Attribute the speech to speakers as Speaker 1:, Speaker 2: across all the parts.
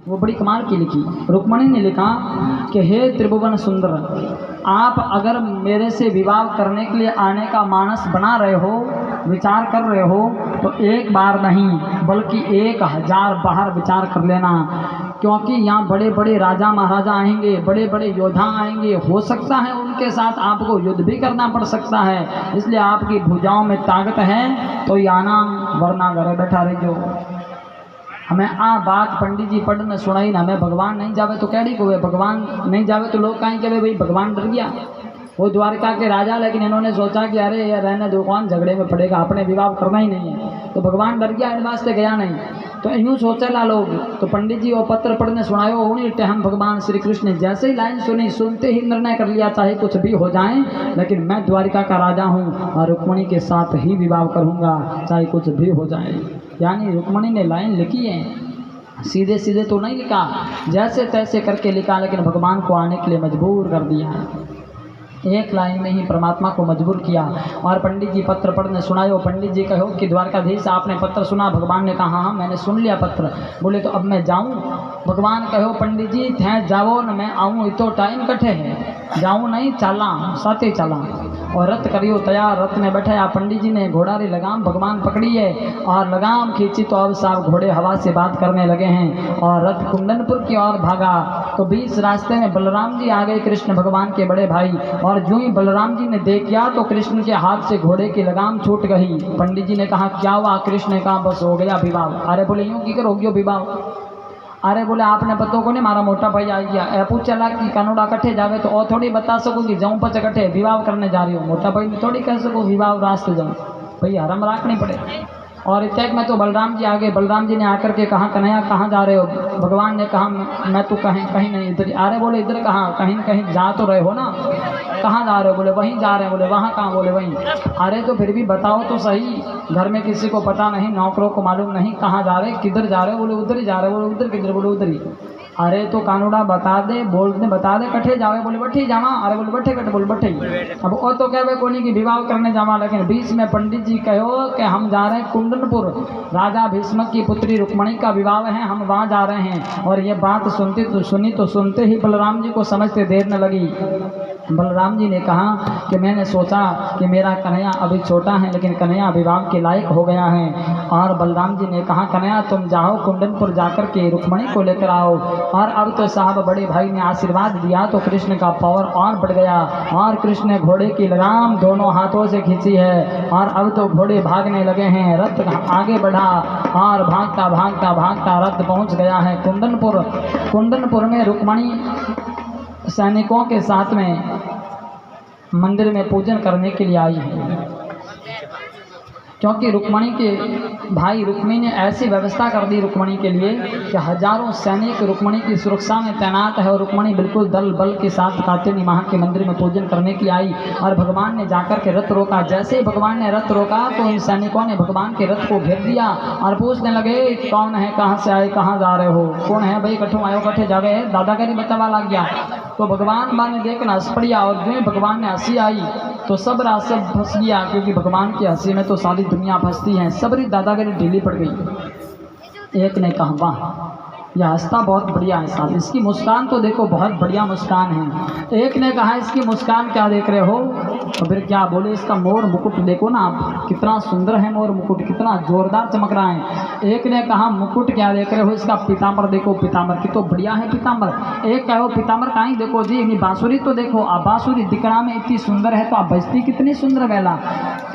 Speaker 1: वो बड़ी कमाल की लिखी। रुक्मणी ने लिखा कि हे त्रिभुवन सुंदर, आप अगर मेरे से विवाह करने के लिए आने का मानस बना रहे हो, विचार कर रहे हो, तो एक बार नहीं बल्कि 1000 बार विचार कर लेना, क्योंकि यहाँ बड़े बड़े राजा महाराजा आएंगे, बड़े बड़े योद्धा आएंगे, हो सकता है उनके साथ आपको युद्ध भी करना पड़ सकता है। इसलिए आपकी भुजाओं में ताकत है तो ये आना, वरना घर बैठा रहियो। हमें बात पंडित जी पढ़ने सुनाई ना, हमें भगवान नहीं जावे तो कैडी को, भगवान नहीं जावे तो लोग कहीं कहे भाई भगवान डर गया। वो द्वारका के राजा, लेकिन इन्होंने सोचा कि अरे यार रहने दो, कौन झगड़े में पड़ेगा, अपने विवाह करना ही नहीं है, तो भगवान डर गया, इन वास्ते गया नहीं। तो यूँ सोचेला लोग। तो पंडित जी वो पत्र पढ़ने सुनायो, उन्हीं टाइम भगवान श्री कृष्ण ने जैसे ही लाइन सुनी, सुनते ही निर्णय कर लिया चाहे कुछ भी हो जाए, लेकिन मैं द्वारिका का राजा हूँ और रुक्मणी के साथ ही विवाह करूँगा चाहे कुछ भी हो जाए। यानी रुक्मणी ने लाइन लिखी है, सीधे सीधे तो नहीं लिखा, जैसे तैसे करके लिखा, लेकिन भगवान को आने के लिए मजबूर कर दिया है। एक लाइन में ही परमात्मा को मजबूर किया। और पंडित जी पत्र पढ़ने सुनायो। पंडित जी कहो कि द्वारकाधीश आपने पत्र सुना? भगवान ने कहा हाँ मैंने सुन लिया पत्र। बोले तो अब मैं जाऊं? भगवान कहो पंडित जी थे जाओ न, मैं आऊँ, इतो टाइम कटे है, जाऊँ नहीं, चला साथे चला। और रथ करियो तैयार, रथ में बैठाया। पंडित जी ने घोड़ारी लगाम भगवान पकड़ी है और लगाम खींची तो अब साहब घोड़े हवा से बात करने लगे हैं और रथ कुंदनपुर की ओर भागा। तो बीच रास्ते में बलराम जी आ गए, कृष्ण भगवान के बड़े भाई, और जो ही बलराम जी ने देखा तो कृष्ण के हाथ से घोड़े की लगाम छूट गई। पंडित जी ने कहा क्या हुआ? कृष्ण ने कहा बस हो गया विवाह। अरे बोले यूँ की कर हो गया विवाह? अरे बोले आपने पतो को नहीं, मारा मोटा भाई आ गया। ए पूछला कि कनोड़ा कट्ठे जावे तो और थोड़ी बता सकूँ कि जाऊँ पच कट्ठे विवाह करने जा रही हूँ। मोटा भाई ने थोड़ी कह सकूँ विवाह रास्ते जाऊँ, भाई हरम राखनी पड़े। और इतने में तो बलराम जी आ गए। बलराम जी ने आकर के कहा कन्हैया कहाँ जा रहे हो? भगवान ने कहा मैं तो कहीं नहीं, इधर। अरे बोले इधर कहाँ? कहीं कहीं जा तो रहे हो ना, कहाँ जा रहे हो? बोले वहीं जा रहे हैं। बोले वहाँ कहाँ? बोले वहीं। अरे तो फिर भी बताओ तो सही, घर में किसी को पता नहीं, नौकरों को मालूम नहीं, कहाँ जा रहे, किधर जा रहे हो? बोले उधर ही जा रहे। बोले उधर किधर? बोले उधर ही। अरे तो कानूड़ा बता दे, बोलते बता दे कट्ठे जावे? बोले बट्ठी जावा। अरे बोले बट्ठे कट्ठे? बोले बट्ठे। अब वो तो कहे कोनी की विवाह करने जावा, लेकिन बीच में पंडित जी कहो कि हम जा रहे हैं कुंदनपुर, राजा भीष्मक की पुत्री रुक्मणी का विवाह है, हम वहाँ जा रहे हैं। और ये बात सुनी तो सुनते ही बलराम जी को समझते देर न लगी। बलराम जी ने कहा कि मैंने सोचा कि मेरा कन्हैया अभी छोटा है, लेकिन कन्हैया विवाह के लायक हो गया है। और बलराम जी ने कहा कन्हैया तुम जाओ कुंदनपुर जाकर के रुक्मणी को लेकर आओ। और अब तो साहब बड़े भाई ने आशीर्वाद दिया तो कृष्ण का पावर और बढ़ गया और कृष्ण ने घोड़े की लगाम दोनों हाथों से खींची है और अब तो घोड़े भागने लगे हैं। रथ आगे बढ़ा और भागता भागता भागता रथ पहुंच गया है कुंदनपुर। कुंदनपुर में रुक्मणी सैनिकों के साथ में मंदिर में पूजन करने के लिए आई है, क्योंकि रुक्मणी के भाई रुक्मी ने ऐसी व्यवस्था कर दी रुक्मणी के लिए कि हजारों सैनिक रुक्मणी की सुरक्षा में तैनात है और रुक्मणी बिल्कुल दल बल के साथ कात्यायनी माँ के मंदिर में पूजन करने के लिए आई। और भगवान ने जाकर के रथ रोका। जैसे ही भगवान ने रथ रोका तो इन सैनिकों ने भगवान के रथ को घेर दिया और पूछने लगे कौन है, कहाँ से आए, कहाँ जा रहे हो, कौन है भाई, कठो आयो कट्ठे जावे है, दादागिरी बतावा लग गया। तो भगवान माँ ने देखना हंस पड़िया और जो भगवान ने हंसी आई तो सब रास्ते फंस गया, क्योंकि भगवान की हंसी में तो सारी दुनिया फंसती है। सबरी दादागिरी ढीली पड़ गई। एक ने कहा वाह यह हंसता बहुत बढ़िया है साहब, इसकी मुस्कान तो देखो बहुत बढ़िया मुस्कान है। एक ने कहा इसकी मुस्कान क्या देख रहे हो? तो फिर क्या बोले इसका मोर मुकुट देखो ना आप, कितना सुंदर है मोर मुकुट, कितना जोरदार चमक रहा है। एक ने कहा मुकुट क्या देख रहे हो, इसका पीताम्बर देखो, पीताम्बर की तो बढ़िया है पीताम्बर। एक कहो पीताम्बर कहीं देखो जी, इन्हीं बांसुरी तो देखो, आप बांसुरी दिखना में इतनी सुंदर है तो आप बजती कितनी सुंदर बेला।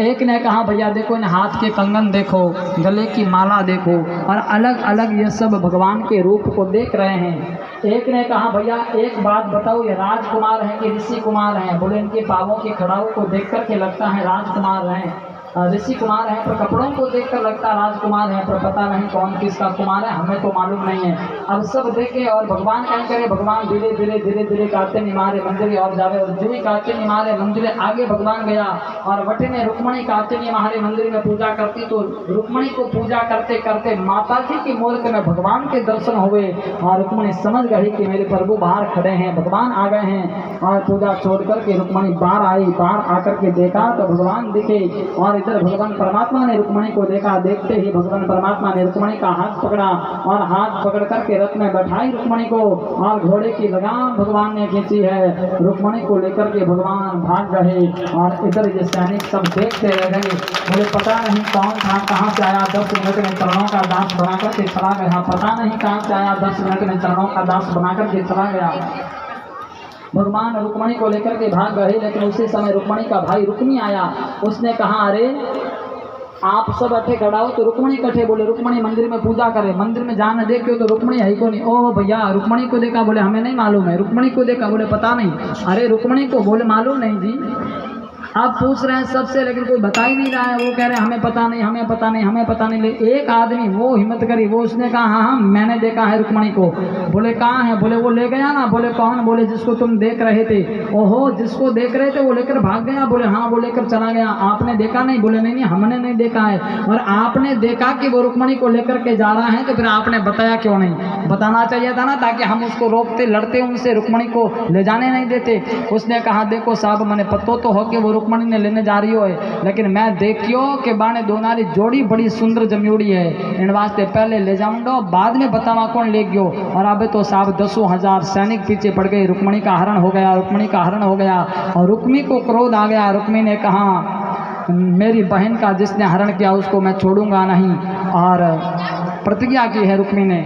Speaker 1: एक ने कहा भैया देखो इन हाथ के कंगन देखो, गले की माला देखो, और अलग अलग ये सब भगवान के रूप को देख रहे हैं। एक ने कहा भैया एक बात बताओ, ये राजकुमार हैं कि ऋषि कुमार हैं? बोले इनके पावों की खड़ाओं को देख करके लगता है राजकुमार हैं, ऋषि कुमार है, पर कपड़ों को देखकर लगता राजकुमार है, पर पता नहीं कौन किसका कुमार है, हमें तो मालूम नहीं है। अब सब देखे और भगवान क्या करे, भगवान धीरे धीरे धीरे धीरे कात्यायनी मारे मंदिर और जावे। और जो ही कात्यायनी मारे मंदिर आगे भगवान गया और वटे ने रुक्मणी कात्यायनी मारे मंदिर में पूजा करती। तो रुक्मणी को पूजा करते करते माता जी की मूर्ति में भगवान के दर्शन हुए और रुक्मणी समझ गई कि मेरे प्रभु बाहर खड़े हैं, भगवान आ गए हैं। और पूजा छोड़ करके रुक्मणी बाहर आई। बाहर आकर के देखा तो भगवान दिखे और इधर भगवान परमात्मा ने रुक्मणी को देखा। देखते ही भगवान परमात्मा ने रुक्मणी का हाथ पकड़ा और हाथ पकड़ करके रथ में बैठाई रुक्मणी को, और घोड़े की लगाम भगवान ने खींची है। रुक्मणी को लेकर के भगवान भाग रहे और इधर ये सैनिक सब देखते रह गए। मुझे पता नहीं कौन था, कहाँ से आया, 10 मिनट में चरणों का दास बना करके चला गया। पता नहीं कहाँ से आया, 10 मिनट में चरणों का दास बना करके चला गया। भगवान रुक्मणी को लेकर के भाग गए, लेकिन उसी समय रुक्मणी का भाई रुक्मी आया। उसने कहा, अरे आप सब अठे खड़ा हो तो रुक्मणी कठे? बोले रुक्मणी मंदिर में पूजा करे, मंदिर में जाने देखियो तो रुक्मणी है ही को नहीं। ओह भैया, रुक्मणी को देखा? बोले हमें नहीं मालूम है। रुक्मणी को देखा? बोले पता नहीं। अरे रुक्मणी को? बोले मालूम नहीं जी। आप पूछ रहे हैं सबसे, लेकिन कोई बता ही नहीं रहा है। वो कह रहे हैं हमें पता नहीं, हमें पता नहीं, हमें पता नहीं। एक आदमी वो हिम्मत करी, वो उसने कहा हाँ हाँ मैंने देखा है रुक्मणी को। बोले कहाँ है? बोले वो ले गया ना। बोले कौन? बोले जिसको तुम देख रहे थे। ओहो, जिसको देख रहे थे वो लेकर भाग गया? बोले हाँ वो लेकर चला गया। आपने देखा नहीं? बोले नहीं नहीं हमने नहीं देखा है। और आपने देखा कि वो रुक्मणी को लेकर के जा रहा है तो फिर आपने बताया क्यों नहीं? बताना चाहिए था ना, ताकि हम उसको रोकते, लड़ते उनसे, रुक्मणी को ले जाने नहीं देते। उसने कहा देखो साहब, मैंने पतो तो हो कि वो रुक्मणी ने लेने जा रही हो है, लेकिन मैं देखियो कि बाणे दोनारी जोड़ी बड़ी सुंदर जम्यूड़ी है। इन वास्ते पहले ले जाऊंगा, बाद में बतावा कौन ले गयो। और अब तो साहब 10,000 सैनिक पीछे पड़ गए। रुक्मणी का हरण हो गया, रुक्मणी का हरण हो गया। और रुक्मी को क्रोध आ गया। रुक्मी ने कहा मेरी बहन का जिसने हरण किया उसको मैं छोड़ूंगा नहीं। और प्रतिज्ञा की है रुक्मी ने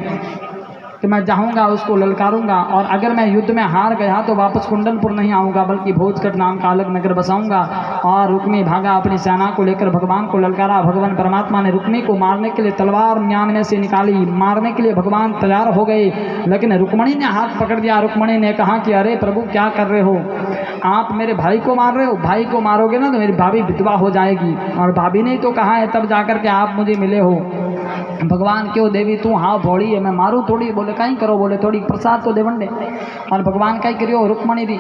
Speaker 1: कि मैं जाऊंगा, उसको ललकारूंगा, और अगर मैं युद्ध में हार गया तो वापस कुंडनपुर नहीं आऊंगा, बल्कि भोजकट नाम का अलग नगर बसाऊंगा। और रुक्मी भागा, अपनी सेना को लेकर भगवान को ललकारा। भगवान परमात्मा ने रुक्मी को मारने के लिए तलवार म्यान में से निकाली, मारने के लिए भगवान तैयार हो गए, लेकिन रुक्मणी ने हाथ पकड़ दिया। रुक्मणी ने कहा कि अरे प्रभु क्या कर रहे हो आप? मेरे भाई को मार रहे हो? भाई को मारोगे ना तो मेरी भाभी विधवा हो जाएगी, और भाभी ने तो कहा है तब जाकर के आप मुझे मिले हो। भगवान क्यों देवी तू हाँ भोड़ी है, मैं मारूं थोड़ी? बोले कहीं करो, बोले थोड़ी प्रसाद तो देवंडे। और भगवान कहीं करियो, रुक्मणी दी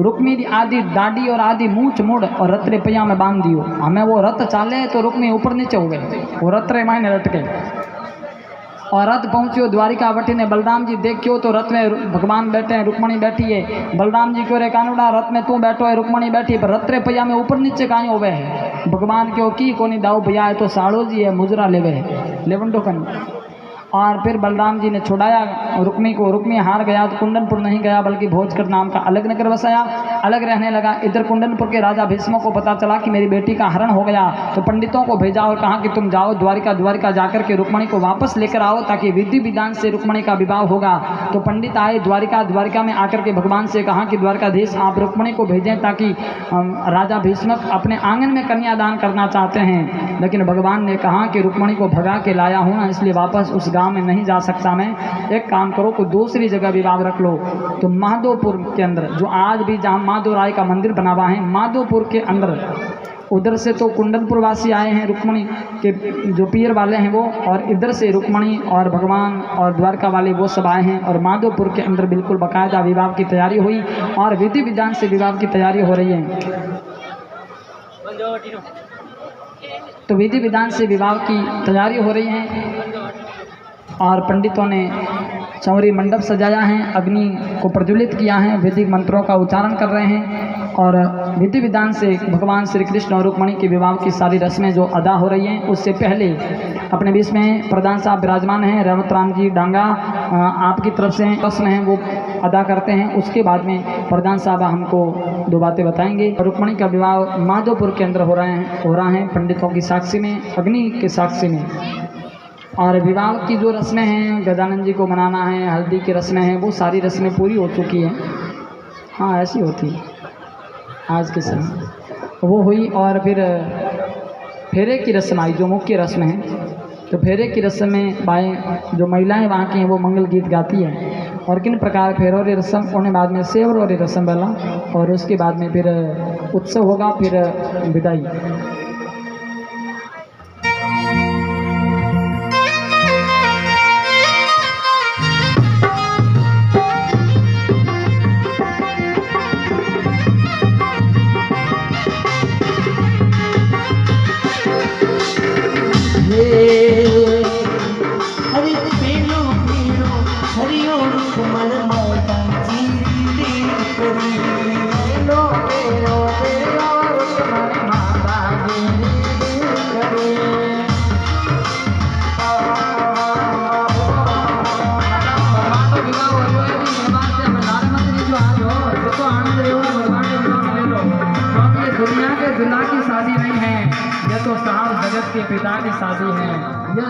Speaker 1: रुक्मी दी आधी दाढ़ी और आधी मूछ मुड़ और रत्रे पैया में बांध दियो। हमें वो रथ चाले तो रुक्मी ऊपर नीचे हो गए, वो रत्रे मायने लटके। और रथ पहुँचियो द्वारिका वटी ने। बलराम जी देखियो तो रथ में भगवान बैठे हैं, रुक्मणी बैठी है। बलराम जी क्यों रे कानूड़ा, रथ में तू बैठो है, रुक्मणी बैठी, पर रत्रे पैया में ऊपर नीचे कहीं हो है। भगवान क्यों की कोनी दाऊ भैया है तो साड़ो जी है, मुजरा लेवे है, लेवंडो कन। और फिर बलराम जी ने छुड़ाया रुक्मी को। रुक्मी हार गया तो कुंडनपुर नहीं गया, बल्कि भोजकट नाम का अलग नगर बसाया, अलग रहने लगा। इधर कुंडनपुर के राजा भीष्म को पता चला कि मेरी बेटी का हरण हो गया, तो पंडितों को भेजा और कहा कि तुम जाओ द्वारिका जाकर के रुक्मणी को वापस लेकर आओ, ताकि विधि विधान से रुक्मणी का विवाह होगा। तो पंडित आए द्वारिका में आकर के भगवान से कहा कि द्वारकाधीश आप रुक्मणी को भेजें, ताकि राजा भीष्म अपने आंगन में कन्यादान करना चाहते हैं। लेकिन भगवान ने कहा कि रुक्मणी को भगा के लाया हूँ ना, इसलिए वापस उस गांव में नहीं जा सकता मैं। एक काम करो, कोई दूसरी जगह विवाह रख लो। तो माधोपुर के अंदर, जो आज भी जहाँ माधो राय का मंदिर बना हुआ है, माधोपुर के अंदर, उधर से तो कुंडनपुर वासी आए हैं रुक्मणी के जो पीर वाले हैं वो, और इधर से रुक्मणी और भगवान और द्वारका वाले वो सब आए हैं। और माधोपुर के अंदर बिल्कुल बाकायदा विवाह की तैयारी हुई और विधि विधान से विवाह की तैयारी हो रही है। तो विधि विधान से विवाह की तैयारी हो रही है और पंडितों ने चौरी मंडप सजाया है, अग्नि को प्रज्वलित किया है, वैदिक मंत्रों का उच्चारण कर रहे हैं और विधि विधान से भगवान श्री कृष्ण और रुक्मणी के विवाह की सारी रस्में जो अदा हो रही हैं। उससे पहले अपने बीच में प्रधान साहब विराजमान हैं, रेवत राम जी डांगा, आपकी तरफ से रस्म हैं वो अदा करते हैं। उसके बाद में प्रधान साहब हमको दो बातें बताएंगे। रुक्मणी का विवाह माधोपुर के अंदर हो रहा है पंडितों की साक्षी में, अग्नि के साक्षी में। और विवाह की जो रस्में हैं, गजानंद जी को मनाना है, हल्दी की रस्में हैं, वो सारी रस्में पूरी हो चुकी हैं। हाँ ऐसी होती है आज के समय, वो हुई। और फिर फेरे की रस्म आई, जो मुख्य रस्म है। तो फेरे की रस्म में जो महिलाएं वहाँ की हैं वो मंगल गीत गाती है। और किन प्रकार फेरोरी रस्म होने बाद में सेवरोरी रस्म वाला, और उसके बाद में फिर उत्सव होगा, फिर विदाई। दूल्हा की शादी नहीं है, ये तो साहब जगत के पिता की शादी है। यह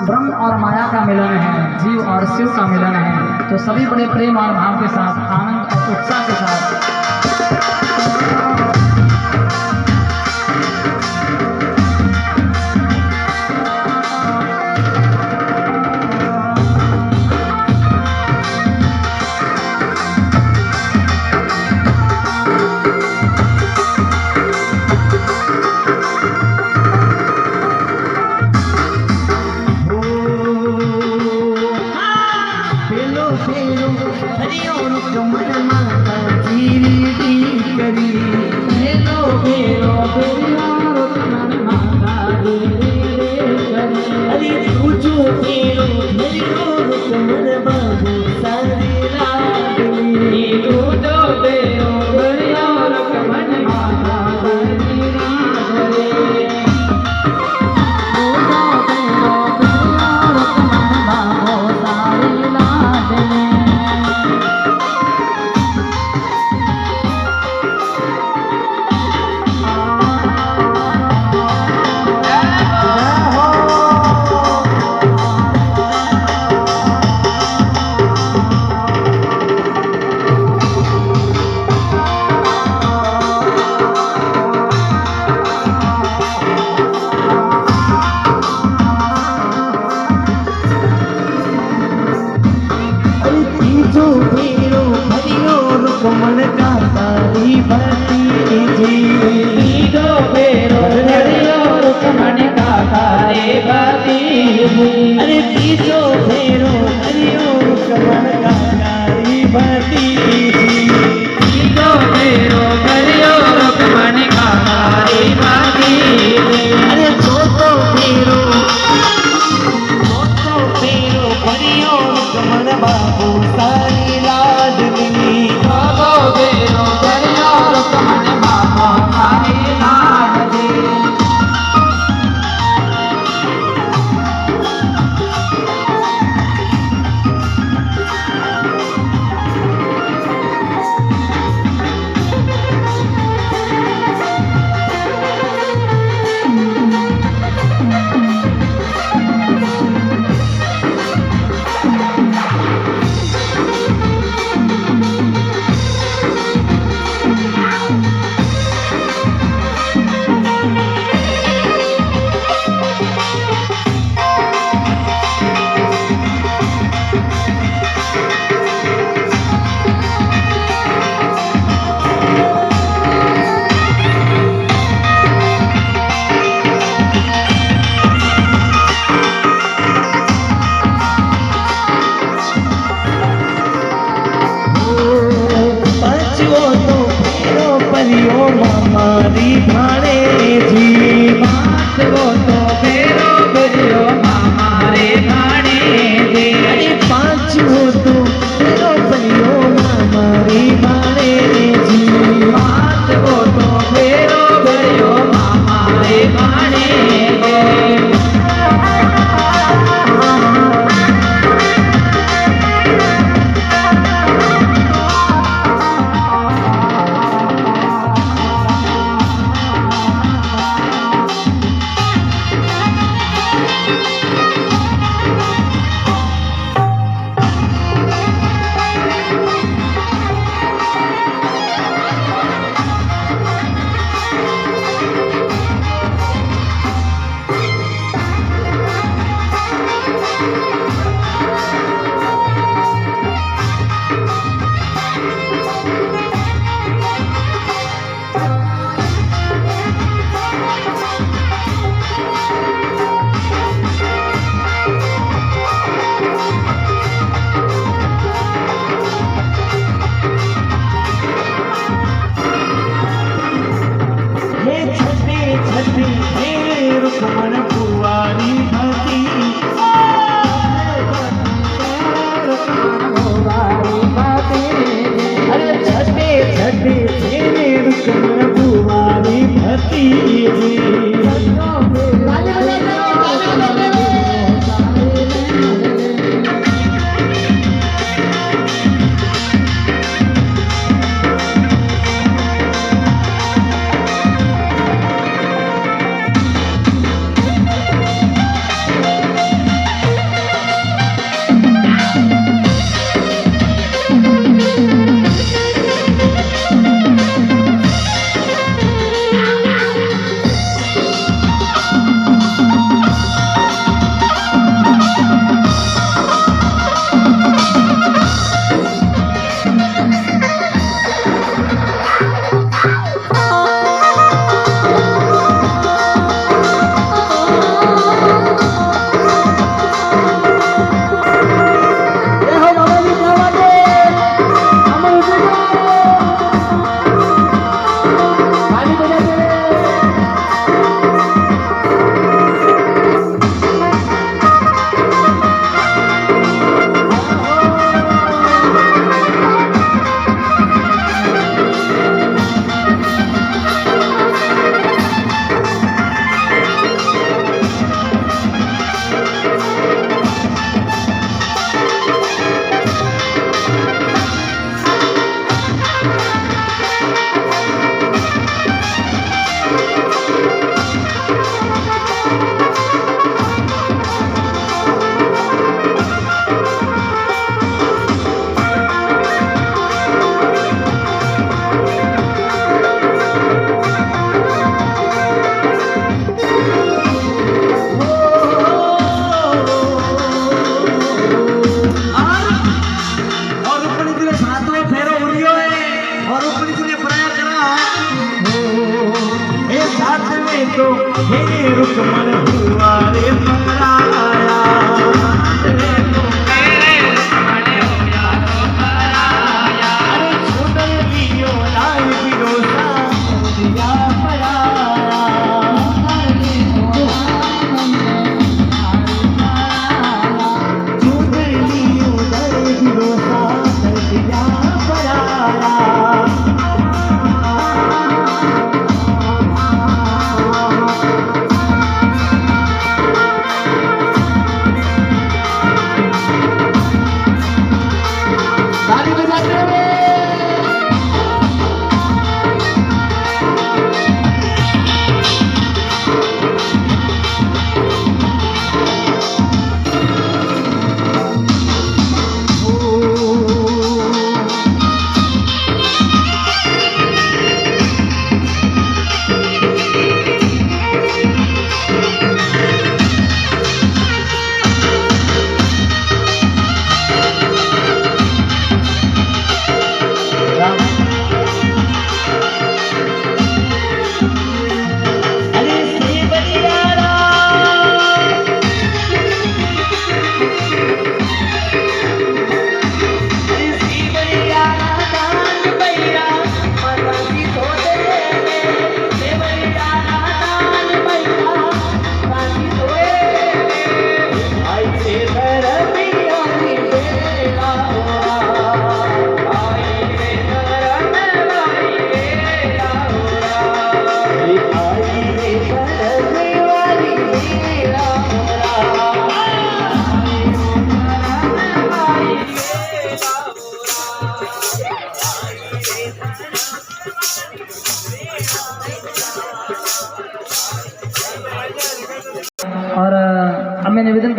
Speaker 1: ब्रह्म और माया का मिलन है, जीव और शिव का मिलन है। तो सभी बड़े प्रेम और भाव के साथ, आनंद और उत्साह के साथ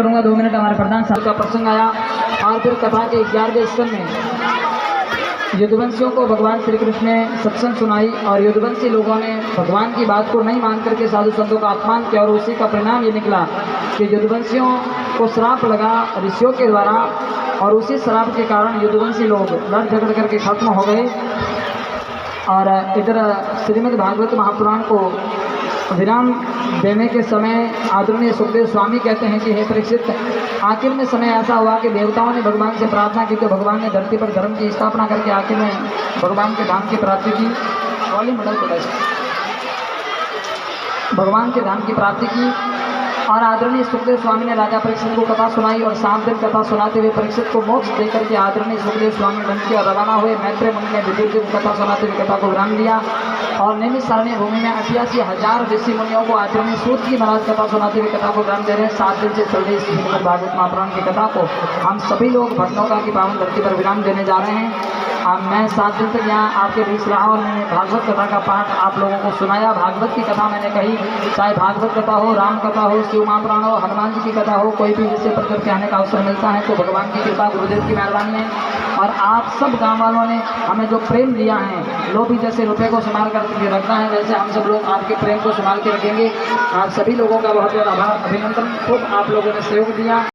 Speaker 1: करूंगा 2 मिनट। हमारे प्रधान साहब का प्रसंग आया और फिर कथा के 11वें स्कंद में यदुवंशियों को भगवान श्री कृष्ण ने सत्संग सुनाई और यदुवंशी लोगों ने भगवान की बात को नहीं मान करके साधु संतों का अपमान किया और उसी का परिणाम ये निकला कि यदुवंशियों को श्राप लगा ऋषियों के द्वारा और उसी श्राप के कारण यदुवंशी लोग लड़ झगड़ करके खत्म हो गए। और इधर श्रीमद् भागवत महापुराण को विराम देने के समय आदरणीय सुखदेव स्वामी कहते हैं कि हे परीक्षित, आखिर में समय ऐसा हुआ कि देवताओं ने भगवान से प्रार्थना की तो भगवान ने धरती पर धर्म की स्थापना करके आखिर में भगवान के धाम की प्राप्ति की। भगवान के धाम की प्राप्ति की और आदरणीय सुखदेव स्वामी ने राजा परीक्षित को कथा सुनाई और 7 दिन कथा सुनाते हुए परीक्षित को मोक्ष देकर के आदरणीय सुखदेव स्वामी वन की ओर रवाना हुए। मैत्रेय मुनि ने विदुर जी को कथा सुनाते हुए कथा को विराम दिया और नियमित सारणी भूमि में 88,000 ऋषि मुनियों को आदरणीय सूत की महाराज कथा सुनाते हुए कथा को विराम दे रहे हैं। 7 दिन से चल रही श्रीमद् भागवत महापुराण की कथा को हम सभी लोग भक्तों की पावन धरती पर विराम देने जा रहे हैं। मैं 7 दिन तक यहाँ आपके बीच रहा और मैंने भागवत कथा का पाठ आप लोगों को सुनाया। भागवत की कथा मैंने कही, चाहे भागवत कथा हो, राम कथा हो, शिव महापुराण हो, हनुमान जी की कथा हो, कोई भी विषय पर करके आने का अवसर मिलता है तो भगवान की कृपा, गुरुदेव की मेहरबानी है। और आप सब गाँव वालों ने हमें जो प्रेम दिया है, लोभी जैसे रुपये को संभाल कर रखना है वैसे हम सब लोग आपके प्रेम को संभाल के रखेंगे। आप सभी लोगों का बहुत बहुत आभार, अभिनंदन। खूब आप लोगों ने सहयोग दिया।